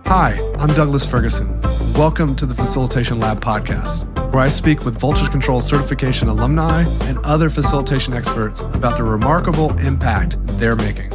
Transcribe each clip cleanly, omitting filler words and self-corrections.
Hi, I'm Douglas Ferguson. Welcome to the Facilitation Lab podcast, where I speak with Voltage Control certification alumni and other facilitation experts about the remarkable impact they're making.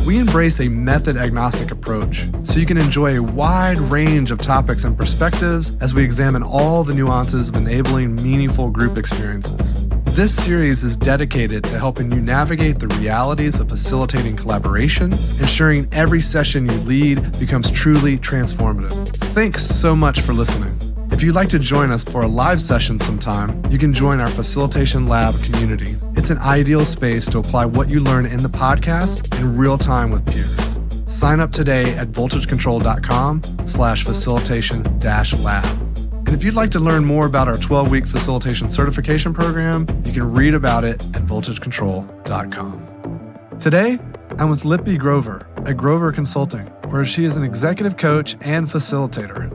We embrace a method-agnostic approach so you can enjoy a wide range of topics and perspectives as we examine all the nuances of enabling meaningful group experiences. This series is dedicated to helping you navigate the realities of facilitating collaboration, ensuring every session you lead becomes truly transformative. Thanks so much for listening. If you'd like to join us for a live session sometime, you can join our Facilitation Lab community. It's an ideal space to apply what you learn in the podcast in real time with peers. Sign up today at voltagecontrol.com/facilitation-lab. And if you'd like to learn more about our 12-week facilitation certification program, you can read about it at voltagecontrol.com. Today, I'm with Lipika Grover at Grover Consulting, where she is an executive coach and facilitator.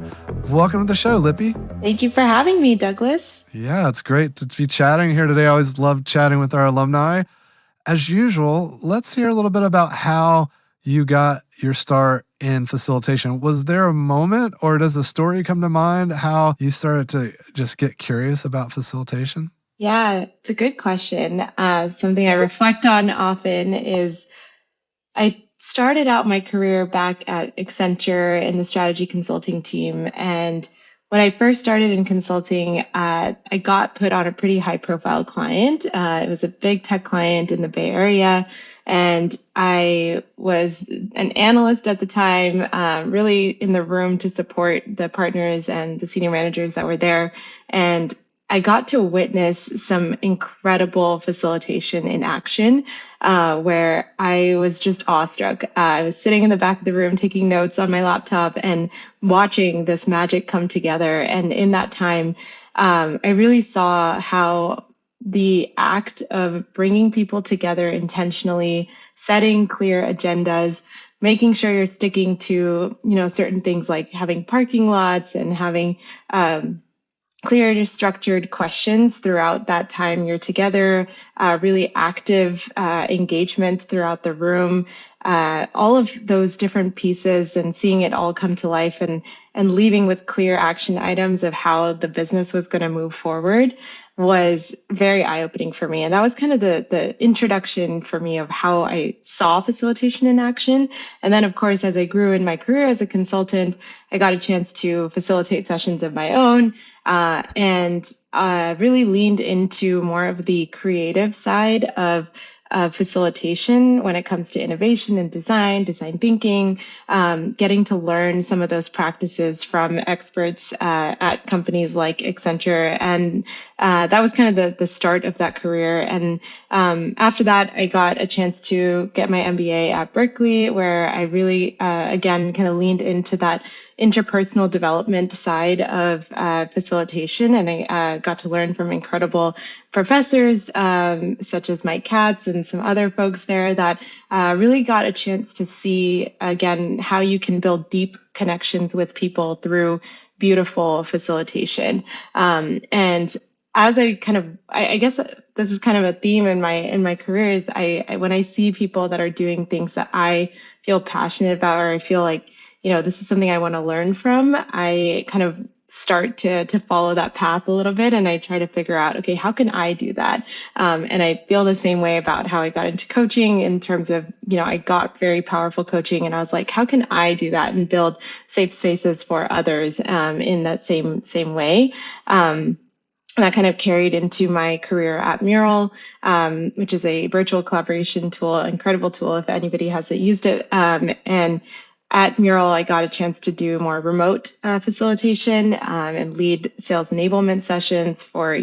Welcome to the show, Lipi. Thank you for having me, Douglas. Yeah, it's great to be chatting here today. I always love chatting with our alumni. As usual, let's hear a little bit about how you got your start in facilitation. Was there a moment, or does a story come to mind how you started to just get curious about facilitation? Yeah, it's a good question. Something I reflect on often is I started out my career back at Accenture in the strategy consulting team. And when I first started in consulting, I got put on a pretty high profile client. It was a big tech client in the Bay Area. And I was an analyst at the time, really in the room to support the partners and the senior managers that were there. And I got to witness some incredible facilitation in action, where I was just awestruck. I was sitting in the back of the room taking notes on my laptop and watching this magic come together. And in that time, I really saw how the act of bringing people together intentionally, setting clear agendas, making sure you're sticking to, certain things like having parking lots and having clear, structured questions throughout that time you're together, really active engagement throughout the room, all of those different pieces and seeing it all come to life and leaving with clear action items of how the business was going to move forward was very eye-opening for me. And that was kind of the introduction for me of how I saw facilitation in action. And then, of course, as I grew in my career as a consultant, I got a chance to facilitate sessions of my own and really leaned into more of the creative side of facilitation when it comes to innovation and design thinking, getting to learn some of those practices from experts at companies like Accenture. And that was kind of the start of that career. And after that, I got a chance to get my MBA at Berkeley, where I really, again, kind of leaned into that interpersonal development side of facilitation. And I got to learn from incredible professors, such as Mike Katz and some other folks there that really got a chance to see, again, how you can build deep connections with people through beautiful facilitation. And as I guess this is kind of a theme in my career is when I see people that are doing things that I feel passionate about, or I feel like, this is something I want to learn from, I kind of start to follow that path a little bit. And I try to figure out, okay, how can I do that? And I feel the same way about how I got into coaching in terms of, I got very powerful coaching and I was like, how can I do that and build safe spaces for others in that same way? That kind of carried into my career at Mural, which is a virtual collaboration tool, incredible tool if anybody hasn't used it. And at Mural, I got a chance to do more remote facilitation and lead sales enablement sessions for,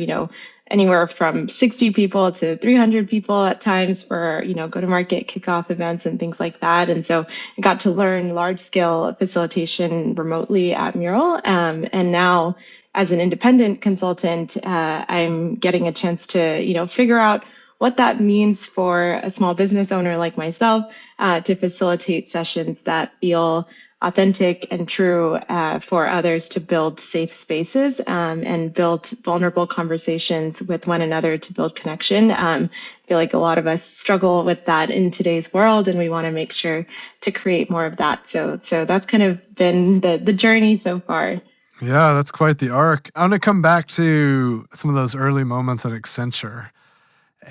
anywhere from 60 people to 300 people at times for, go-to-market kickoff events and things like that. And so I got to learn large-scale facilitation remotely at Mural. And now, as an independent consultant, I'm getting a chance to, figure out what that means for a small business owner like myself to facilitate sessions that feel authentic and true for others to build safe spaces and build vulnerable conversations with one another to build connection. I feel like a lot of us struggle with that in today's world, and we want to make sure to create more of that. So that's kind of been the journey so far. Yeah, that's quite the arc. I want to come back to some of those early moments at Accenture.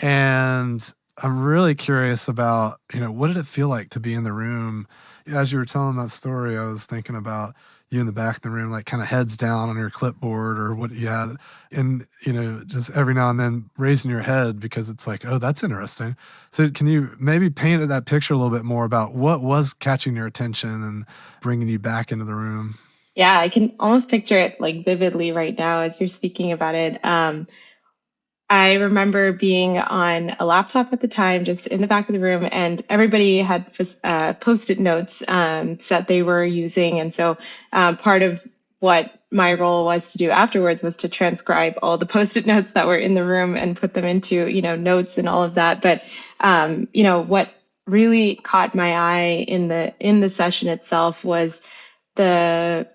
And I'm really curious about, what did it feel like to be in the room? As you were telling that story, I was thinking about you in the back of the room, like kind of heads down on your clipboard or what you had. And, just every now and then raising your head because it's like, oh, that's interesting. So can you maybe paint that picture a little bit more about what was catching your attention and bringing you back into the room? Yeah, I can almost picture it like vividly right now as you're speaking about it. I remember being on a laptop at the time, just in the back of the room, and everybody had post-it notes that they were using. And so part of what my role was to do afterwards was to transcribe all the post-it notes that were in the room and put them into, notes and all of that. But, what really caught my eye in the session itself was the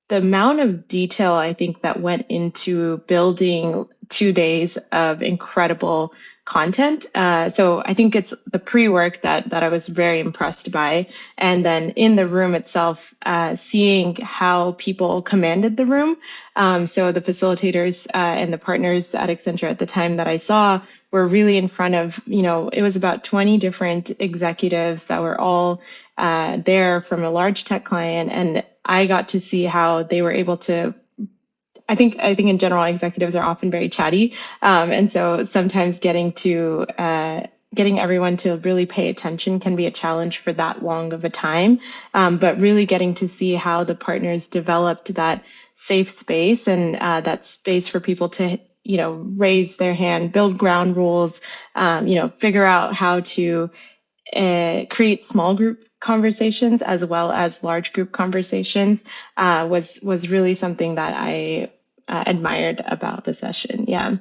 amount of detail I think that went into building 2 days of incredible content. So I think it's the pre-work that I was very impressed by, and then in the room itself, seeing how people commanded the room. So the facilitators and the partners at Accenture at the time that I saw were really in front of, it was about 20 different executives that were all there from a large tech client, and I got to see how they were able to. I think in general, executives are often very chatty, and so sometimes getting everyone to really pay attention can be a challenge for that long of a time. But really getting to see how the partners developed that safe space and that space for people to raise their hand, build ground rules, figure out how to create small group conversations as well as large group conversations was really something that I admired about the session. Yeah.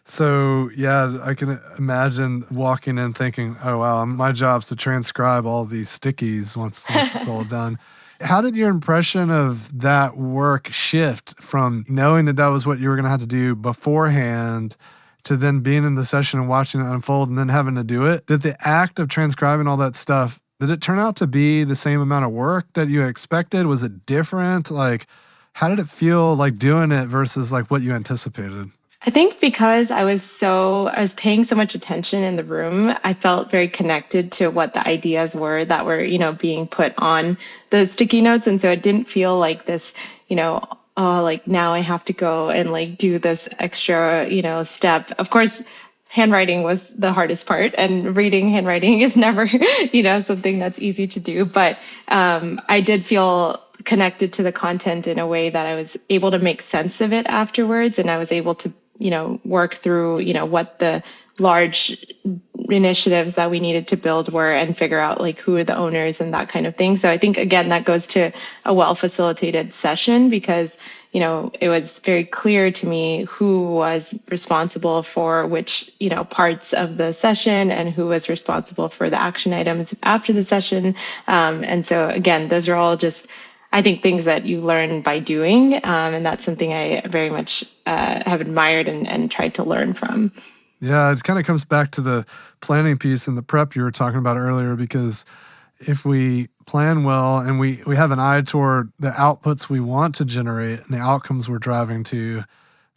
So, yeah, I can imagine walking in thinking, oh, wow, my job's to transcribe all these stickies once it's all done. How did your impression of that work shift from knowing that was what you were going to have to do beforehand to then being in the session and watching it unfold and then having to do it? Did the act of transcribing all that stuff, did it turn out to be the same amount of work that you expected? Was it different? Like, how did it feel like doing it versus like what you anticipated? I think because I was paying so much attention in the room, I felt very connected to what the ideas were that were, being put on the sticky notes. And so it didn't feel like this, oh, like now I have to go and like do this extra, step. Of course, handwriting was the hardest part, and reading handwriting is never, something that's easy to do. But I did feel connected to the content in a way that I was able to make sense of it afterwards. And I was able to, work through, what the large initiatives that we needed to build were and figure out like who are the owners and that kind of thing. So I think, again, that goes to a well-facilitated session because, it was very clear to me who was responsible for which, parts of the session and who was responsible for the action items after the session. And so, again, those are all just, I think, things that you learn by doing. And that's something I very much have admired and tried to learn from. Yeah, it kind of comes back to the planning piece and the prep you were talking about earlier, because if we plan well and we have an eye toward the outputs we want to generate and the outcomes we're driving to,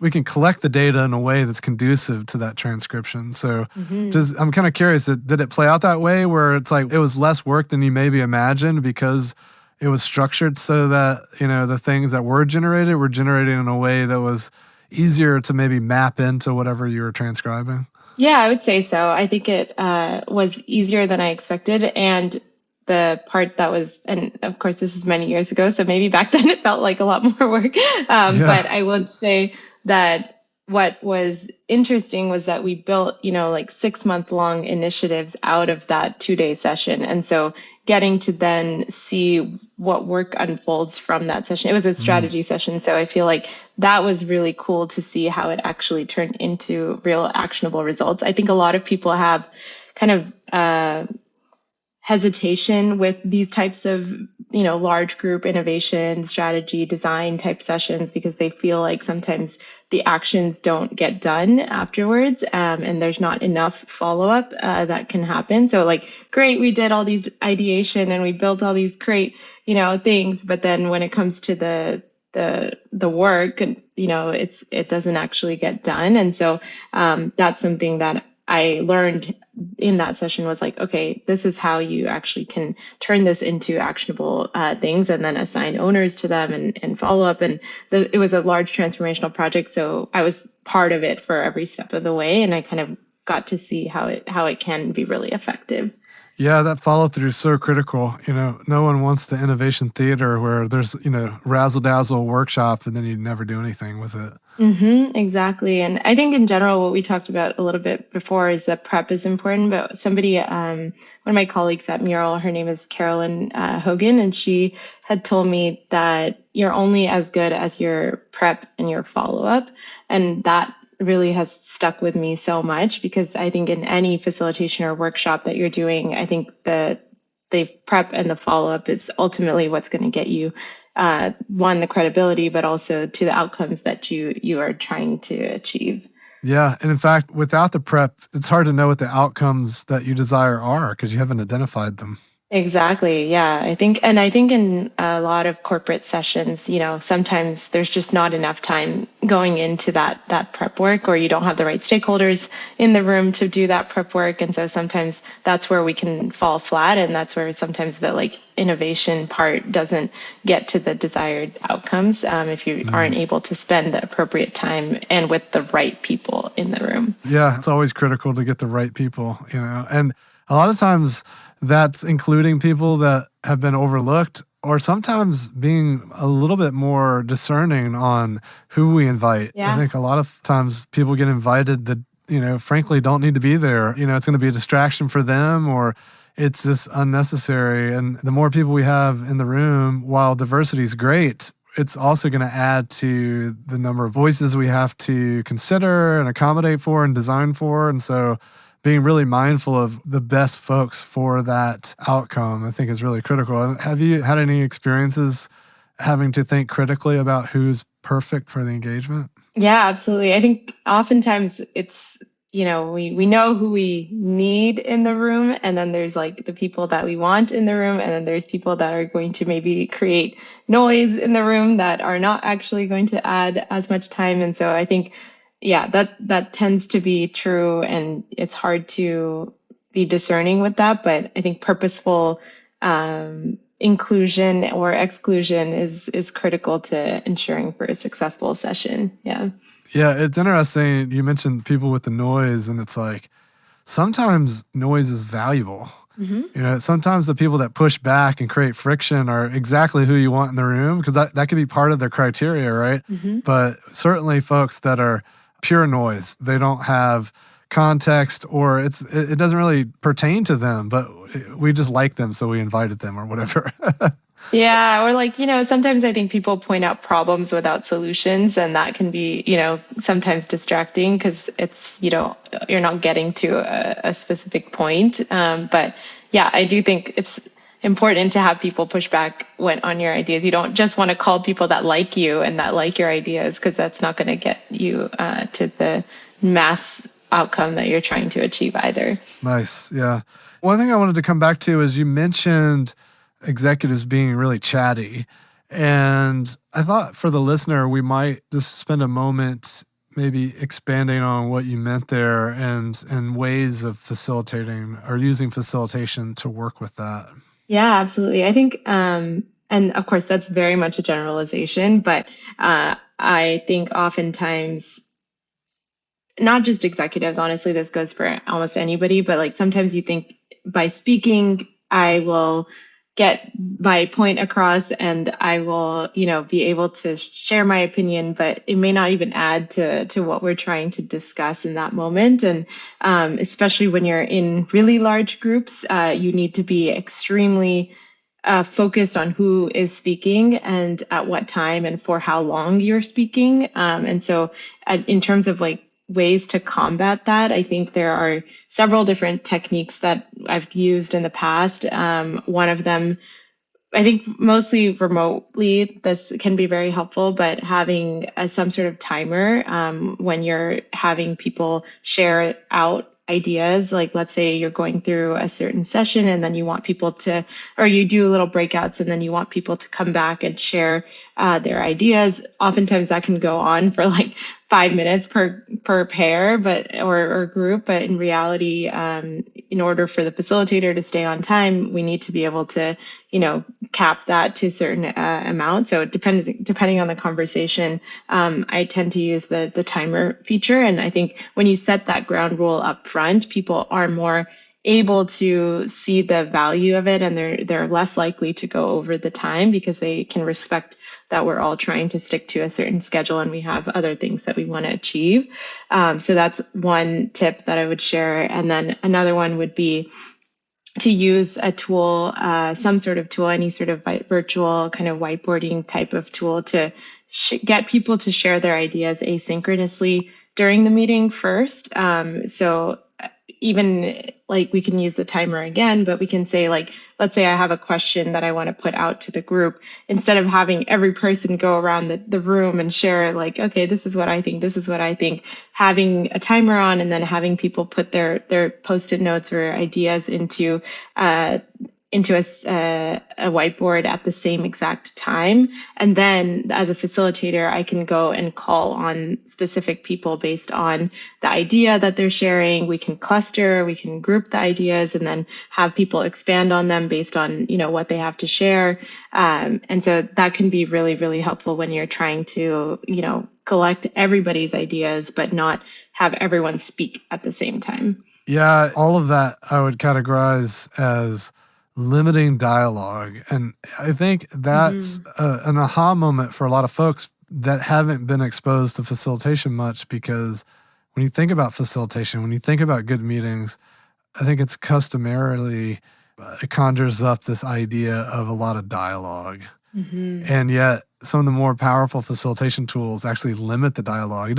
we can collect the data in a way that's conducive to that transcription. So I'm kind of curious, did it play out that way where it's like it was less work than you maybe imagined because it was structured so that, the things that were generated in a way that was easier to maybe map into whatever you were transcribing? Yeah, I would say so. I think it was easier than I expected. And the part that was, and of course, this is many years ago, so maybe back then it felt like a lot more work. But I would say that what was interesting was that we built, like 6-month long initiatives out of that 2-day session. And so getting to then see what work unfolds from that session. It was a strategy session. So I feel like that was really cool to see how it actually turned into real actionable results. I think a lot of people have kind of hesitation with these types of large group innovation, strategy, design type sessions because they feel like sometimes the actions don't get done afterwards, and there's not enough follow-up that can happen. So like, great, we did all these ideation and we built all these great, things, but then when it comes to the work, it doesn't actually get done. And so that's something that I learned in that session was like, okay, this is how you actually can turn this into actionable things and then assign owners to them and follow up. And it was a large transformational project. So I was part of it for every step of the way. And I kind of got to see how it can be really effective. Yeah, that follow through is so critical. No one wants the innovation theater where there's, razzle dazzle workshop and then you never do anything with it. Exactly. And I think in general, what we talked about a little bit before is that prep is important. But one of my colleagues at Mural, her name is Carolyn Hogan, and she had told me that you're only as good as your prep and your follow up. And that really has stuck with me so much because I think in any facilitation or workshop that you're doing, I think the prep and the follow up is ultimately what's going to get you one, the credibility, but also to the outcomes that you are trying to achieve. Yeah. And in fact, without the prep, it's hard to know what the outcomes that you desire are because you haven't identified them. Exactly. Yeah. I think in a lot of corporate sessions, sometimes there's just not enough time going into that prep work, or you don't have the right stakeholders in the room to do that prep work. And so sometimes that's where we can fall flat. And that's where sometimes the innovation part doesn't get to the desired outcomes if you aren't able to spend the appropriate time and with the right people in the room. Yeah. It's always critical to get the right people, and a lot of times that's including people that have been overlooked, or sometimes being a little bit more discerning on who we invite. Yeah. I think a lot of times people get invited that, frankly don't need to be there. It's going to be a distraction for them, or it's just unnecessary. And the more people we have in the room, while diversity is great, it's also going to add to the number of voices we have to consider and accommodate for and design for. And so being really mindful of the best folks for that outcome, I think, is really critical. Have you had any experiences having to think critically about who's perfect for the engagement? Yeah, absolutely. I think oftentimes it's, we know who we need in the room, and then there's the people that we want in the room, and then there's people that are going to maybe create noise in the room that are not actually going to add as much time. And so I think that tends to be true, and it's hard to be discerning with that. But I think purposeful inclusion or exclusion is critical to ensuring for a successful session. Yeah. Yeah, it's interesting. You mentioned people with the noise, and it's sometimes noise is valuable. Sometimes the people that push back and create friction are exactly who you want in the room, because that could be part of their criteria, right? But certainly folks that are pure noise, they don't have context, or it doesn't really pertain to them, but we just like them, so we invited them or whatever. Yeah, or sometimes I think people point out problems without solutions, and that can be, sometimes distracting because it's, you're not getting to a specific point. But yeah, I do think it's important to have people push back on your ideas. You don't just want to call people that like you and that like your ideas, because that's not going to get you to the mass outcome that you're trying to achieve either. Nice. Yeah. One thing I wanted to come back to is you mentioned executives being really chatty. And I thought for the listener, we might just spend a moment maybe expanding on what you meant there and ways of facilitating or using facilitation to work with that. Yeah, absolutely. I think, and of course, that's very much a generalization, but I think oftentimes, not just executives, honestly, this goes for almost anybody, but sometimes you think by speaking, I will get my point across and I will, be able to share my opinion, but it may not even add to what we're trying to discuss in that moment. And especially when you're in really large groups, you need to be extremely focused on who is speaking and at what time and for how long you're speaking. And so in terms of ways to combat that, I think there are several different techniques that I've used in the past. One of them I think mostly remotely, this can be very helpful, but having some sort of timer when you're having people share out ideas, like let's say you're going through a certain session and then you want people to, or you do little breakouts and then you want people to come back and share their ideas. Oftentimes that can go on for like 5 minutes per pair, but or group. But in reality, in order for the facilitator to stay on time, we need to be able to, cap that to a certain amount. So it depends, depending on the conversation. I tend to use the timer feature, and I think when you set that ground rule up front, people are more able to see the value of it, and they're less likely to go over the time because they can respect that we're all trying to stick to a certain schedule and we have other things that we want to achieve. So that's one tip that I would share. And then another one would be to use a tool, some sort of tool, any sort of virtual kind of whiteboarding type of tool to get people to share their ideas asynchronously during the meeting first. So even like we can use the timer again, but we can say like, let's say I have a question that I want to put out to the group. Instead of having every person go around the room and share like, okay, this is what I think, this is what I think, having a timer on and then having people put their post-it notes or ideas into a whiteboard at the same exact time. And then as a facilitator, I can go and call on specific people based on the idea that they're sharing. We can cluster, we can group the ideas, and then have people expand on them based on, what they have to share. And so that can be really, really helpful when you're trying to, collect everybody's ideas, but not have everyone speak at the same time. Yeah, all of that I would categorize as limiting dialogue. And I think that's an aha moment for a lot of folks that haven't been exposed to facilitation much, because when you think about facilitation, when you think about good meetings, I think it's customarily, it conjures up this idea of a lot of dialogue. And yet some of the more powerful facilitation tools actually limit the dialogue.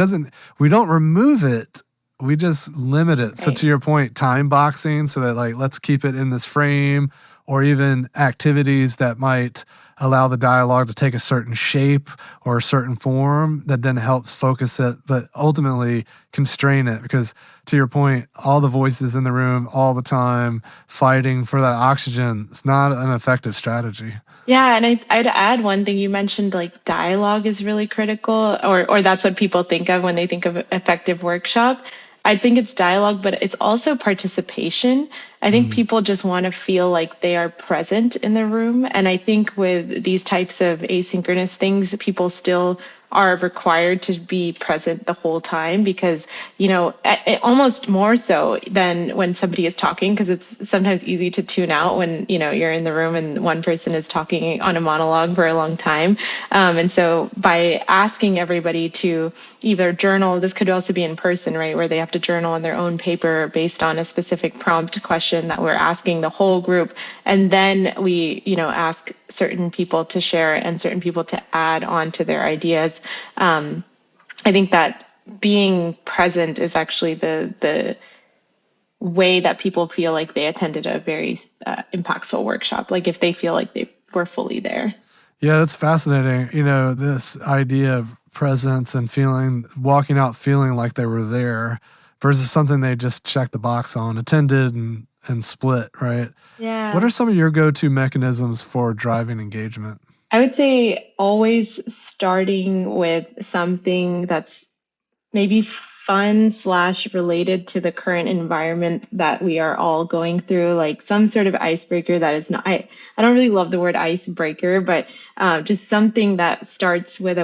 We don't remove it, we just limit it. Right. So to your point, time boxing, so that like, let's keep it in this frame, or even activities that might allow the dialogue to take a certain shape or a certain form that then helps focus it, but ultimately constrain it. Because to your point, all the voices in the room all the time fighting for that oxygen, it's not an effective strategy. Yeah, and I'd add one thing. You mentioned like dialogue is really critical, or that's what people think of when they think of effective workshop. I think it's dialogue, but it's also participation. I think people just want to feel like they are present in the room. And I think with these types of asynchronous things, people still are required to be present the whole time, because, almost more so than when somebody is talking, because it's sometimes easy to tune out when, you're in the room and one person is talking on a monologue for a long time. And so by asking everybody to either journal, this could also be in person, right, where they have to journal on their own paper based on a specific prompt question that we're asking the whole group. And then we, ask certain people to share and certain people to add on to their ideas. I think that being present is actually the way that people feel like they attended a very impactful workshop, like if they feel like they were fully there. Yeah, that's fascinating. This idea of presence and walking out feeling like they were there versus something they just checked the box on, attended and split, right? Yeah. What are some of your go-to mechanisms for driving engagement? I would say always starting with something that's maybe fun / related to the current environment that we are all going through, like some sort of icebreaker that is not, I don't really love the word icebreaker, but just something that starts with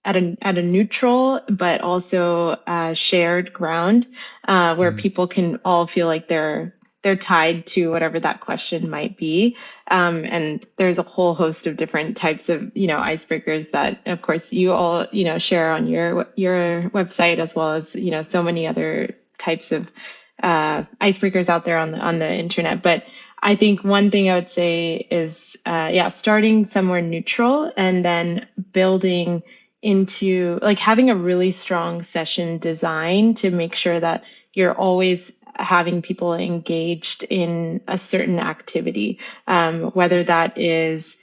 at a neutral, but also shared ground, where people can all feel like they're tied to whatever that question might be. And there's a whole host of different types of, icebreakers that, of course, you all, share on your website, as well as, so many other types of icebreakers out there on the internet. But I think one thing I would say is, starting somewhere neutral and then building into like having a really strong session design to make sure that you're always having people engaged in a certain activity, whether that is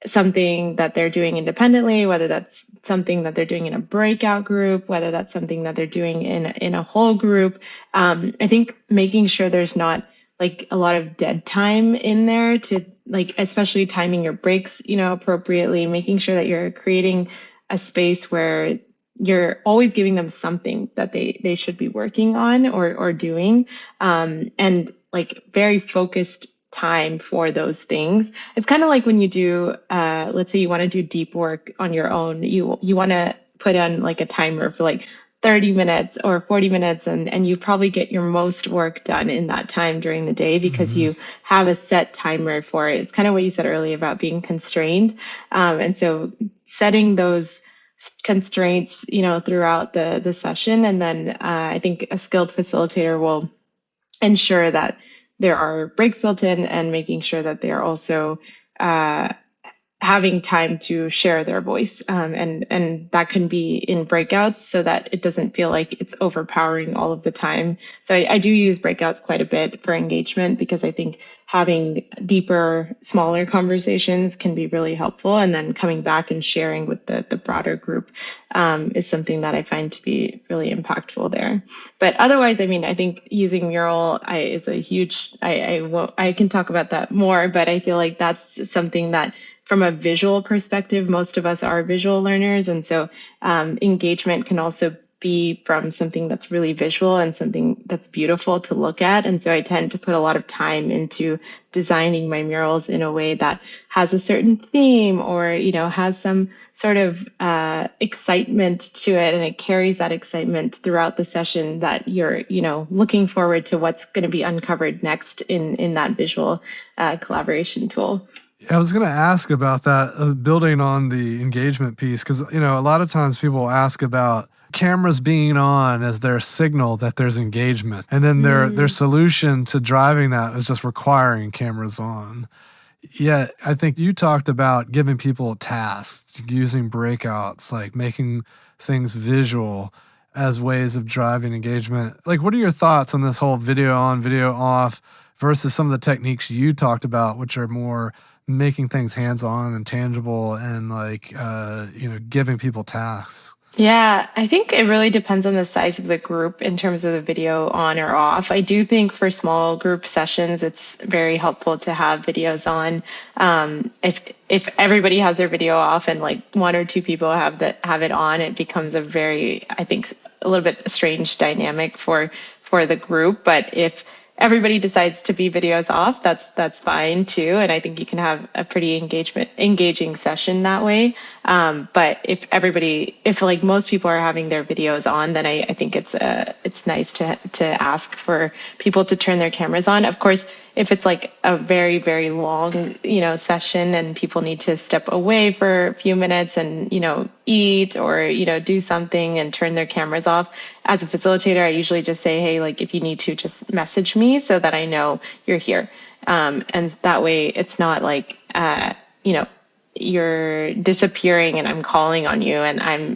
something that they're doing independently, whether that's something that they're doing in a breakout group, whether that's something that they're doing in a whole group. I think making sure there's not like a lot of dead time in there, to like, especially timing your breaks, appropriately, making sure that you're creating a space where you're always giving them something that they should be working on or doing, and like very focused time for those things. It's kind of like when you do, let's say you want to do deep work on your own, you want to put on like a timer for like 30 minutes or 40 minutes, and you probably get your most work done in that time during the day because you have a set timer for it. It's kind of what you said earlier about being constrained. And so setting those constraints, throughout the session. And then I think a skilled facilitator will ensure that there are breaks built in, and making sure that they are also having time to share their voice, and that can be in breakouts so that it doesn't feel like it's overpowering all of the time. So I do use breakouts quite a bit for engagement, because I think having deeper, smaller conversations can be really helpful, and then coming back and sharing with the broader group is something that I find to be really impactful there. But otherwise, I mean, I think using Mural is a huge, I can talk about that more, but I feel like that's something that, from a visual perspective, most of us are visual learners. And so engagement can also be from something that's really visual and something that's beautiful to look at. And so I tend to put a lot of time into designing my murals in a way that has a certain theme, or, has some sort of excitement to it. And it carries that excitement throughout the session, that you're, looking forward to what's going to be uncovered next in that visual collaboration tool. I was going to ask about that, building on the engagement piece, because, a lot of times people ask about cameras being on as their signal that there's engagement. And then their solution to driving that is just requiring cameras on. Yet, I think you talked about giving people tasks, using breakouts, like making things visual as ways of driving engagement. Like, what are your thoughts on this whole video on, video off versus some of the techniques you talked about, which are more making things hands-on and tangible, and like, giving people tasks? Yeah, I think it really depends on the size of the group in terms of the video on or off. I do think for small group sessions, it's very helpful to have videos on. If everybody has their video off and like one or two people have it on, it becomes a very, I think, a little bit strange dynamic for the group. But if everybody decides to be videos off, that's fine too. And I think you can have a pretty engaging session that way. But if like most people are having their videos on, then I think it's nice to ask for people to turn their cameras on. Of course, if it's like a very, very long, session, and people need to step away for a few minutes and, eat or, do something and turn their cameras off. As a facilitator, I usually just say, hey, like, if you need to, just message me so that I know you're here. And that way it's not like, you're disappearing and I'm calling on you, and I'm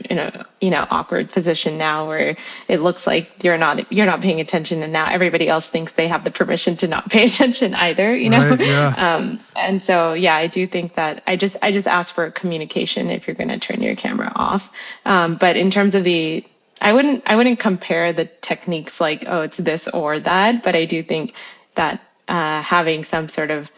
in a awkward position now where it looks like you're not paying attention, and now everybody else thinks they have the permission to not pay attention either, Right, yeah. And so I do think that I just ask for communication if you're going to turn your camera off. But in terms of I wouldn't compare the techniques like, oh, it's this or that, but I do think that having some sort of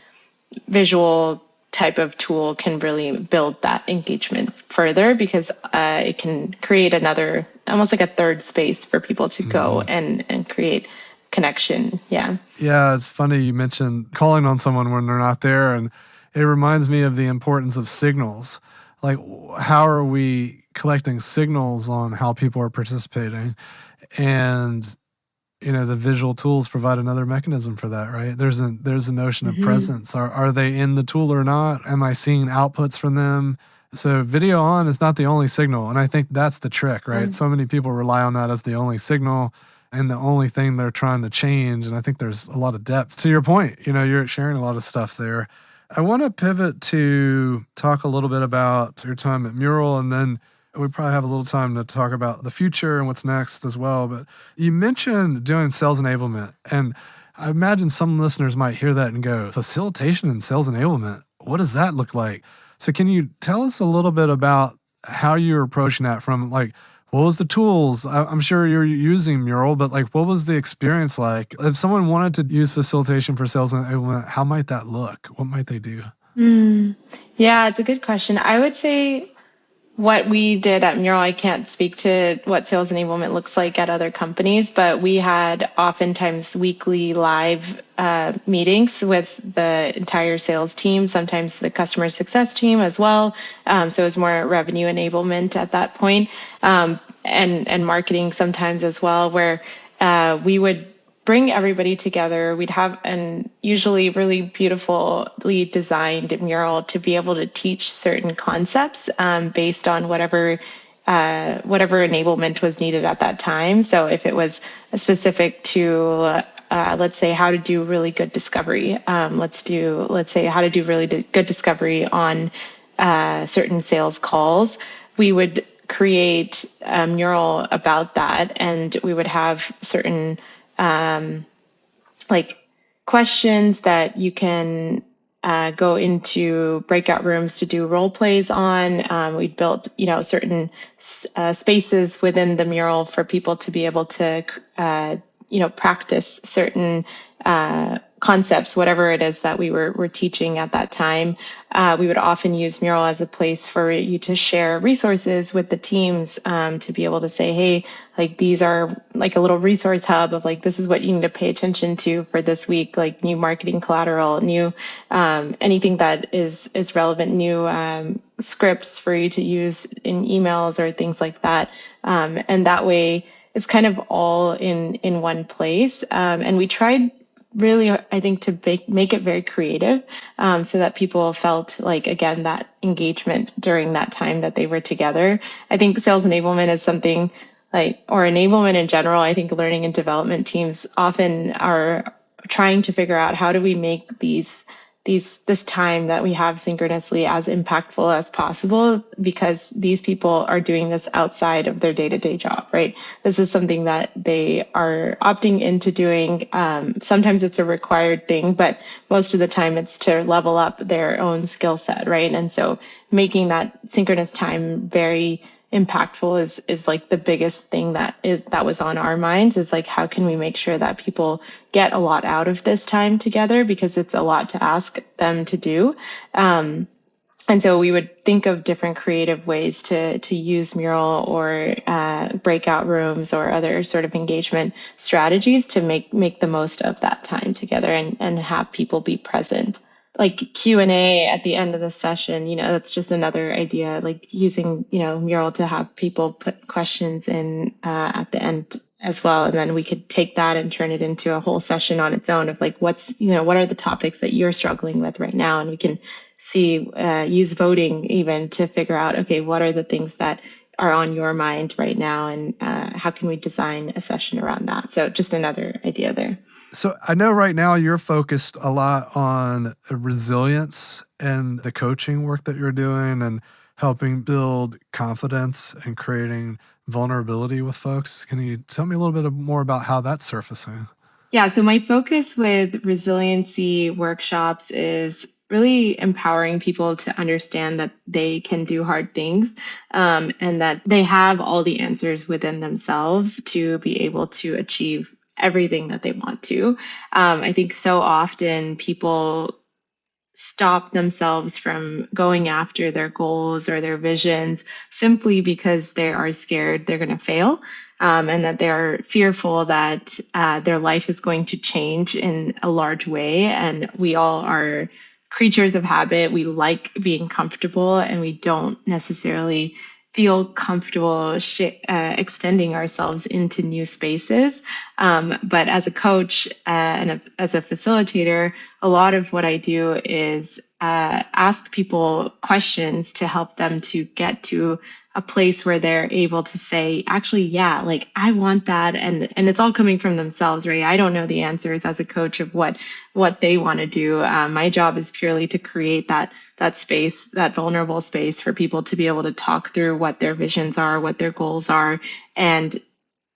visual type of tool can really build that engagement further, because it can create another, almost like a third space for people to go and create connection. Yeah, it's funny you mentioned calling on someone when they're not there, and it reminds me of the importance of signals. Like, how are we collecting signals on how people are participating? And the visual tools provide another mechanism for that, right? There's a notion of presence. Are they in the tool or not? Am I seeing outputs from them? So video on is not the only signal. And I think that's the trick, right? So many people rely on that as the only signal and the only thing they're trying to change. And I think there's a lot of depth. To your point, you're sharing a lot of stuff there. I want to pivot to talk a little bit about your time at Mural, and then We probably have a little time to talk about the future and what's next as well. But you mentioned doing sales enablement. And I imagine some listeners might hear that and go, facilitation and sales enablement, what does that look like? So can you tell us a little bit about how you're approaching that from like, what was the tools? I'm sure you're using Mural, but like, what was the experience like? If someone wanted to use facilitation for sales enablement, how might that look? What might they do? Mm, yeah, it's a good question. I would say what we did at Mural, I can't speak to what sales enablement looks like at other companies, but we had oftentimes weekly live meetings with the entire sales team, sometimes the customer success team as well. So it was more revenue enablement at that point, and marketing sometimes as well, where we would bring everybody together. We'd have an usually really beautifully designed mural to be able to teach certain concepts based on whatever enablement was needed at that time. So if it was specific to let's say how to do really good discovery, let's say how to do really good discovery on certain sales calls, we would create a mural about that, and we would have certain um, like questions that you can go into breakout rooms to do role plays on. We built, certain spaces within the mural for people to be able to, practice certain concepts, whatever it is that we were teaching at that time. We would often use Mural as a place for you to share resources with the teams, to be able to say, hey, like these are like a little resource hub of like, this is what you need to pay attention to for this week, like new marketing collateral, new anything that is relevant, new scripts for you to use in emails or things like that. And that way it's kind of all in one place. And we tried really, I think, to make it very creative, so that people felt like, again, that engagement during that time that they were together. I think sales enablement is something like, or enablement in general, I think learning and development teams often are trying to figure out how do we make this time that we have synchronously as impactful as possible, because these people are doing this outside of their day-to-day job, right? This is something that they are opting into doing. Sometimes it's a required thing, but most of the time it's to level up their own skill set, right? And so making that synchronous time very impactful is like the biggest thing that was on our minds, is like, how can we make sure that people get a lot out of this time together, because it's a lot to ask them to do. And so we would think of different creative ways to use Mural or breakout rooms or other sort of engagement strategies to make the most of that time together, and have people be present. Like Q&A at the end of the session, that's just another idea, like using, Mural to have people put questions in at the end as well. And then we could take that and turn it into a whole session on its own of like, what are the topics that you're struggling with right now? And we can use voting even to figure out, okay, what are the things that are on your mind right now, and how can we design a session around that? So just another idea there. So I know right now you're focused a lot on resilience and the coaching work that you're doing and helping build confidence and creating vulnerability with folks. Can you tell me a little bit more about how that's surfacing? Yeah, so my focus with resiliency workshops is really empowering people to understand that they can do hard things, and that they have all the answers within themselves to be able to achieve everything that they want to. I think so often people stop themselves from going after their goals or their visions simply because they are scared they're going to fail, and that they're fearful that their life is going to change in a large way. And we all are creatures of habit. We like being comfortable, and we don't necessarily feel comfortable extending ourselves into new spaces. But as a coach and as a facilitator, a lot of what I do is ask people questions to help them to get to a place where they're able to say, actually, yeah, like I want that. And it's all coming from themselves, right? I don't know the answers as a coach of what they want to do. My job is purely to create that space, that vulnerable space for people to be able to talk through what their visions are, what their goals are, and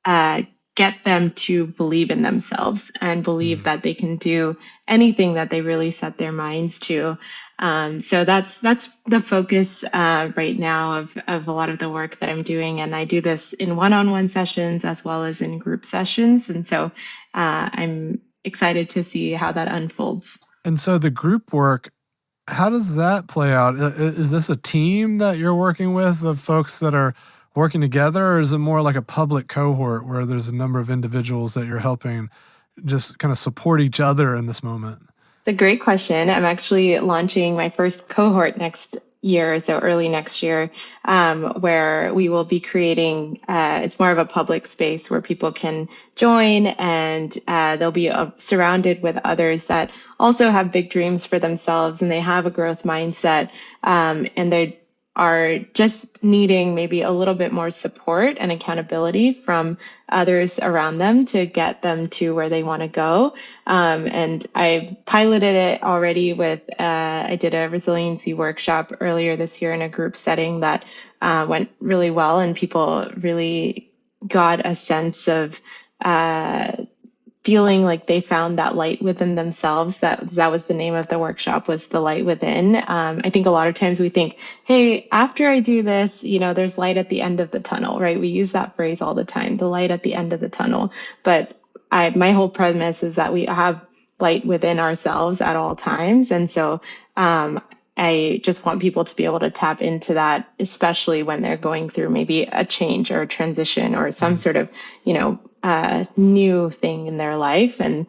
uh, get them to believe in themselves and believe that they can do anything that they really set their minds to. So that's the focus right now of a lot of the work that I'm doing, and I do this in one-on-one sessions as well as in group sessions, and so I'm excited to see how that unfolds. And so the group work, how does that play out? Is this a team that you're working with of folks that are working together, or is it more like a public cohort where there's a number of individuals that you're helping just kind of support each other in this moment? It's a great question. I'm actually launching my first cohort next year, so early next year, where we will be creating, it's more of a public space where people can join, and they'll be surrounded with others that also have big dreams for themselves and they have a growth mindset, and they are just needing maybe a little bit more support and accountability from others around them to get them to where they want to go. And I piloted it already with, I did a resiliency workshop earlier this year in a group setting that went really well, and people really got a sense of feeling like they found that light within themselves. That was the name of the workshop, was the light within. I think a lot of times we think, hey, after I do this, there's light at the end of the tunnel, right? We use that phrase all the time, the light at the end of the tunnel. But my whole premise is that we have light within ourselves at all times. And so I just want people to be able to tap into that, especially when they're going through maybe a change or a transition or some sort of, new thing in their life. And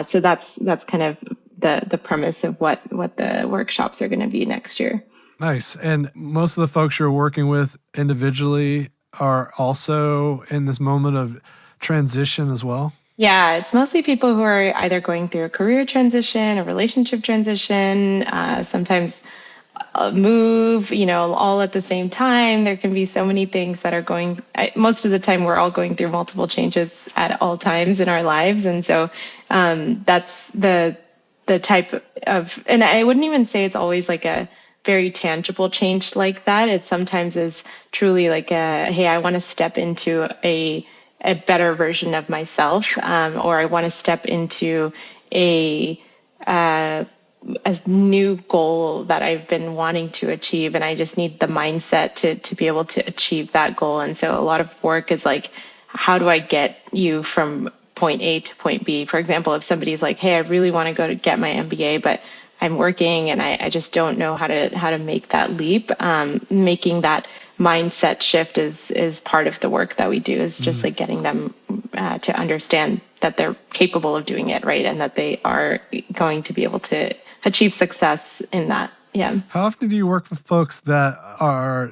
so that's kind of the premise of what the workshops are going to be next year. Nice. And most of the folks you're working with individually are also in this moment of transition as well? Yeah, it's mostly people who are either going through a career transition, a relationship transition, sometimes move, all at the same time. There can be so many things that are most of the time, we're all going through multiple changes at all times in our lives. And so that's the type of, and I wouldn't even say it's always like a very tangible change like that. It sometimes is truly like hey, I want to step into a better version of myself, or I want to step into a new goal that I've been wanting to achieve, and I just need the mindset to be able to achieve that goal. And so a lot of work is like, how do I get you from point A to point B? For example, if somebody's like, hey, I really want to go to get my MBA, but I'm working and I just don't know how to make that leap. Making that mindset shift is part of the work that we do, is just like getting them to understand that they're capable of doing it, right? And that they are going to be able to achieve success in that. Yeah. How often do you work with folks that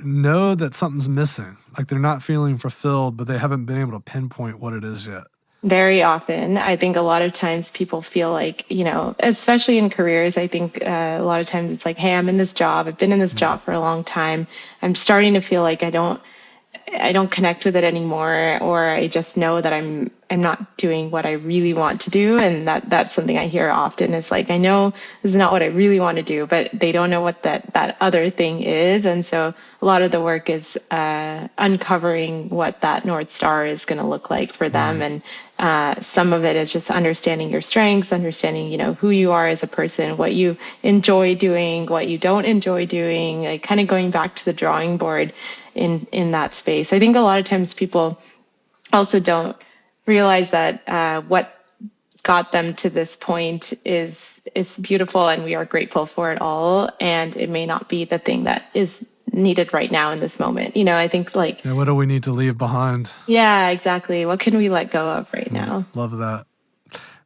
know that something's missing? Like they're not feeling fulfilled, but they haven't been able to pinpoint what it is yet? Very often. I think a lot of times people feel like, especially in careers, I think a lot of times it's like, hey, I'm in this job. I've been in this job for a long time. I'm starting to feel like I don't connect with it anymore, or I just know that I'm not doing what I really want to do. And that's something I hear often, is like, I know this is not what I really want to do, but they don't know what that other thing is. And so a lot of the work is uncovering what that North Star is going to look like for them. And some of it is just understanding your strengths, understanding, who you are as a person, what you enjoy doing, what you don't enjoy doing, like kind of going back to the drawing board in that space. I think a lot of times people also don't realize that what got them to this point is beautiful, and we are grateful for it all. And it may not be the thing that is needed right now in this moment. I think like, what do we need to leave behind? Yeah, exactly. What can we let go of right now? Love that.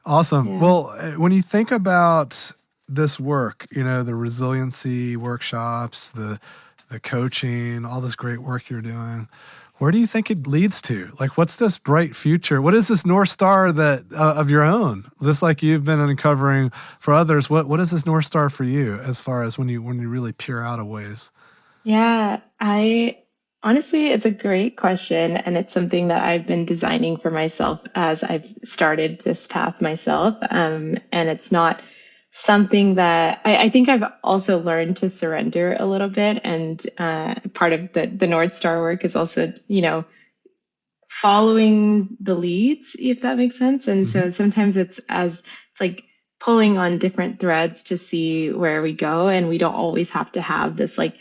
Awesome. Yeah. Well, when you think about this work, the resiliency workshops, the coaching, all this great work you're doing, where do you think it leads to? Like, what's this bright future? What is this North Star that of your own? Just like you've been uncovering for others, what is this North Star for you, as far as when you really peer out a ways? Yeah, I Honestly, it's a great question, and it's something that I've been designing for myself as I've started this path myself. And it's not something that I think I've also learned to surrender a little bit. And part of the North Star work is also, following the leads, if that makes sense. And Hmm. so sometimes it's like pulling on different threads to see where we go. And we don't always have to have this like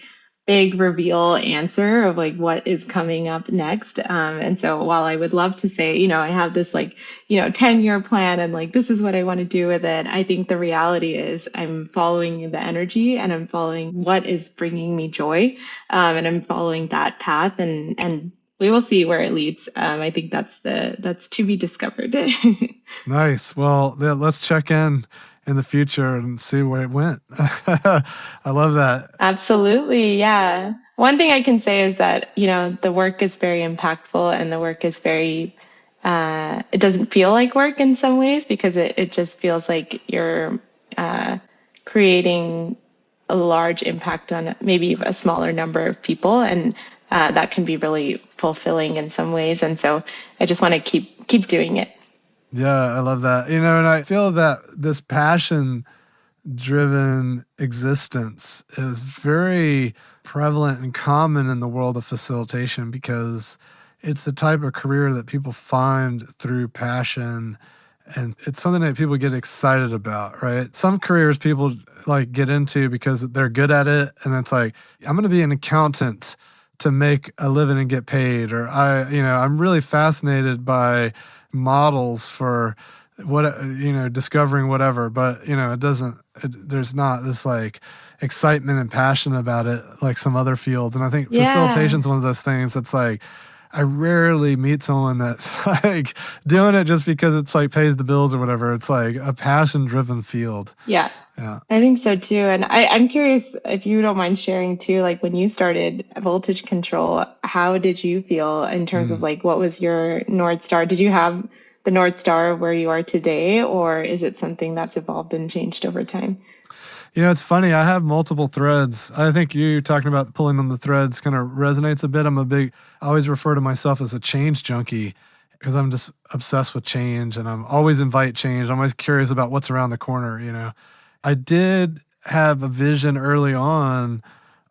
big reveal answer of like what is coming up next. And so while I would love to say, I have this like, 10-year plan and like this is what I want to do with it, I think the reality is I'm following the energy and I'm following what is bringing me joy. And I'm following that path and we will see where it leads. I think that's to be discovered. Nice. Well, let's check in the future and see where it went. I love that. Absolutely, yeah. One thing I can say is that the work is very impactful and the work is very. It doesn't feel like work in some ways because it just feels like you're creating a large impact on maybe a smaller number of people, and that can be really fulfilling in some ways. And so I just want to keep doing it. Yeah, I love that. And I feel that this passion driven existence is very prevalent and common in the world of facilitation because it's the type of career that people find through passion, and it's something that people get excited about, right? Some careers people like get into because they're good at it, and it's like, I'm going to be an accountant to make a living and get paid, or I'm really fascinated by models for what, discovering whatever, but there's not this like excitement and passion about it like some other fields. And I think facilitation Yeah. is one of those things that's like, I rarely meet someone that's like doing it just because it's like pays the bills or whatever. It's like a passion driven field. Yeah. Yeah. I think so too. And I'm curious if you don't mind sharing too, like when you started voltage control, how did you feel in terms of Mm. like what was your North Star? Did you have the North Star where you are today, or is it something that's evolved and changed over time? It's funny. I have multiple threads. I think you talking about pulling on the threads kind of resonates a bit. I always refer to myself as a change junkie because I'm just obsessed with change and I'm always invite change. I'm always curious about what's around the corner. I did have a vision early on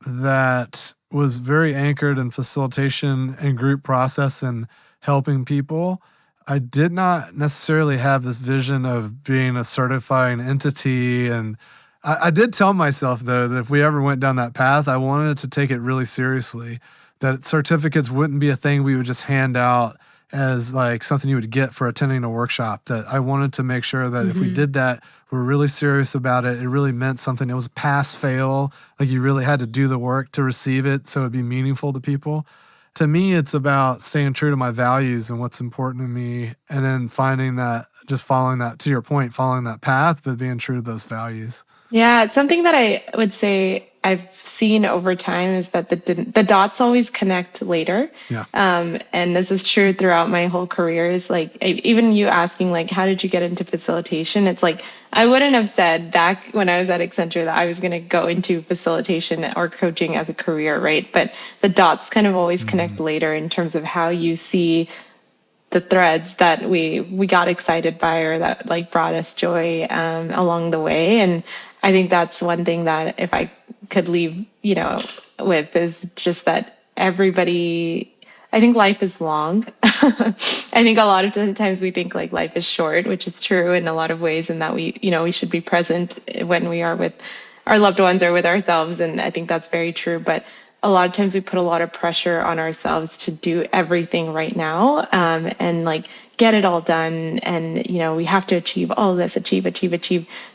that was very anchored in facilitation and group process and helping people. I did not necessarily have this vision of being a certifying entity. And I did tell myself, though, that if we ever went down that path, I wanted to take it really seriously, that certificates wouldn't be a thing we would just hand out as like something you would get for attending a workshop. That I wanted to make sure that if we Hmm. did that, we were really serious about it. It really meant something. It was pass fail. Like you really had to do the work to receive it so it'd be meaningful to people. To me, it's about staying true to my values and what's important to me, and then finding that, just following that, to your point, following that path, but being true to those values. Yeah, it's something that I would say I've seen over time is that the dots always connect later. Yeah. And this is true throughout my whole career. Is like even you asking like, how did you get into facilitation? It's like I wouldn't have said back when I was at Accenture that I was going to go into facilitation or coaching as a career, right? But the dots kind of always Mm-hmm. connect later in terms of how you see the threads that we got excited by or that like brought us joy along the way. And I think that's one thing that if I could leave with is just that everybody, I think life is long. I think a lot of times we think like life is short, which is true in a lot of ways, and that we should be present when we are with our loved ones or with ourselves. And I think that's very true. But a lot of times we put a lot of pressure on ourselves to do everything right now, and like get it all done. And, we have to achieve all of this, achieve.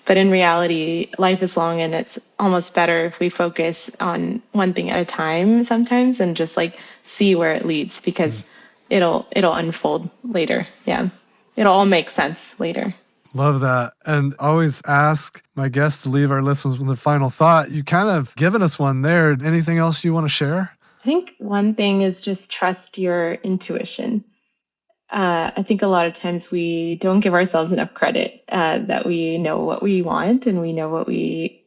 But in reality, life is long and it's almost better if we focus on one thing at a time sometimes and just like see where it leads because it'll unfold later. Yeah. It'll all make sense later. Love that. And always ask my guests to leave our listeners with a final thought. You kind of given us one there. Anything else you want to share? I think one thing is just trust your intuition. I think a lot of times we don't give ourselves enough credit that we know what we want and we know what we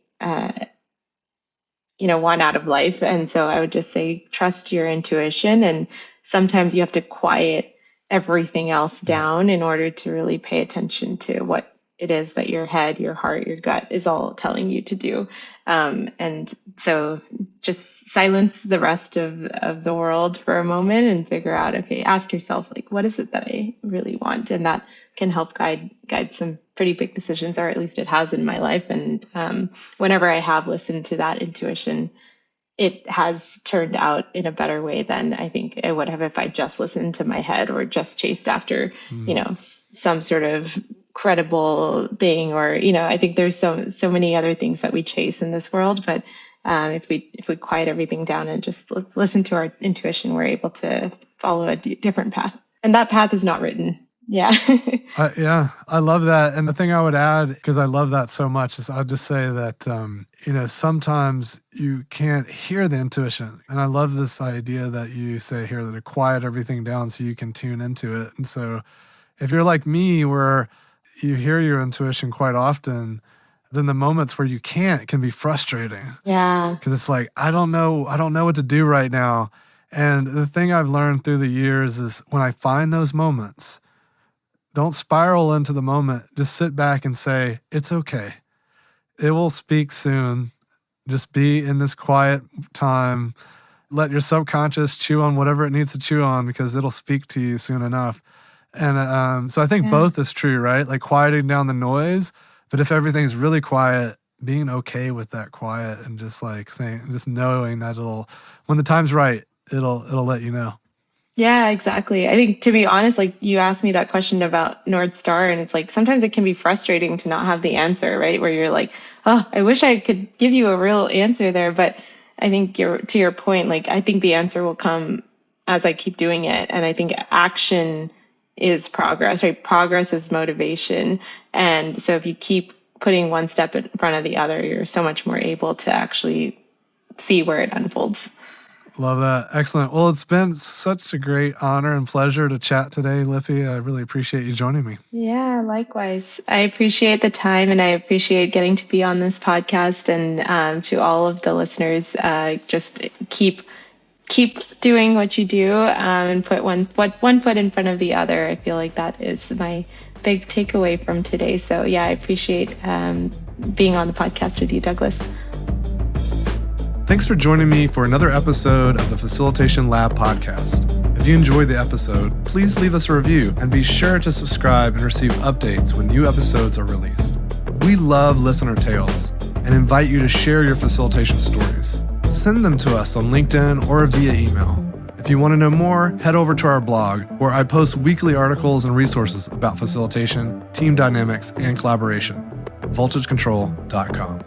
want out of life. And so I would just say, trust your intuition. And sometimes you have to quiet everything else down in order to really pay attention to what it is that your head, your heart, your gut is all telling you to do. And so just silence the rest of the world for a moment and figure out, okay, ask yourself, like, what is it that I really want? And that can help guide some pretty big decisions, or at least it has in my life. And whenever I have listened to that intuition, it has turned out in a better way than I think it would have if I just listened to my head or just chased after, some sort of credible thing. Or, I think there's so many other things that we chase in this world, but if we quiet everything down and just listen to our intuition, we're able to follow a different path. And that path is not written. Yeah. Yeah, I love that. And the thing I would add, because I love that so much, is I'll just say that, sometimes you can't hear the intuition. And I love this idea that you say here, that to quiet everything down so you can tune into it. And so if you're like me, where you hear your intuition quite often, then the moments where you can't can be frustrating. Yeah. Because it's like, I don't know what to do right now. And the thing I've learned through the years is when I find those moments, don't spiral into the moment. Just sit back and say, it's okay. It will speak soon. Just be in this quiet time. Let your subconscious chew on whatever it needs to chew on, because it'll speak to you soon enough. And so I think both is true, right? Like quieting down the noise. But if everything's really quiet, being okay with that quiet and just like saying, just knowing that when the time's right, it'll let you know. Yeah, exactly. I think, to be honest, like, you asked me that question about North Star, and it's like sometimes it can be frustrating to not have the answer, right? Where you're like, oh, I wish I could give you a real answer there. But I think to your point, like, I think the answer will come as I keep doing it. And I think action is progress, right? Progress is motivation. And so if you keep putting one step in front of the other, you're so much more able to actually see where it unfolds. Love that. Excellent. Well, it's been such a great honor and pleasure to chat today, Lipi. I really appreciate you joining me. Yeah, likewise. I appreciate the time, and I appreciate getting to be on this podcast. And to all of the listeners, just keep doing what you do, and put one foot in front of the other. I feel like that is my big takeaway from today. So yeah, I appreciate being on the podcast with you, Douglas. Thanks for joining me for another episode of the Facilitation Lab podcast. If you enjoyed the episode, please leave us a review and be sure to subscribe and receive updates when new episodes are released. We love listener tales and invite you to share your facilitation stories. Send them to us on LinkedIn or via email. If you want to know more, head over to our blog, where I post weekly articles and resources about facilitation, team dynamics, and collaboration. voltagecontrol.com.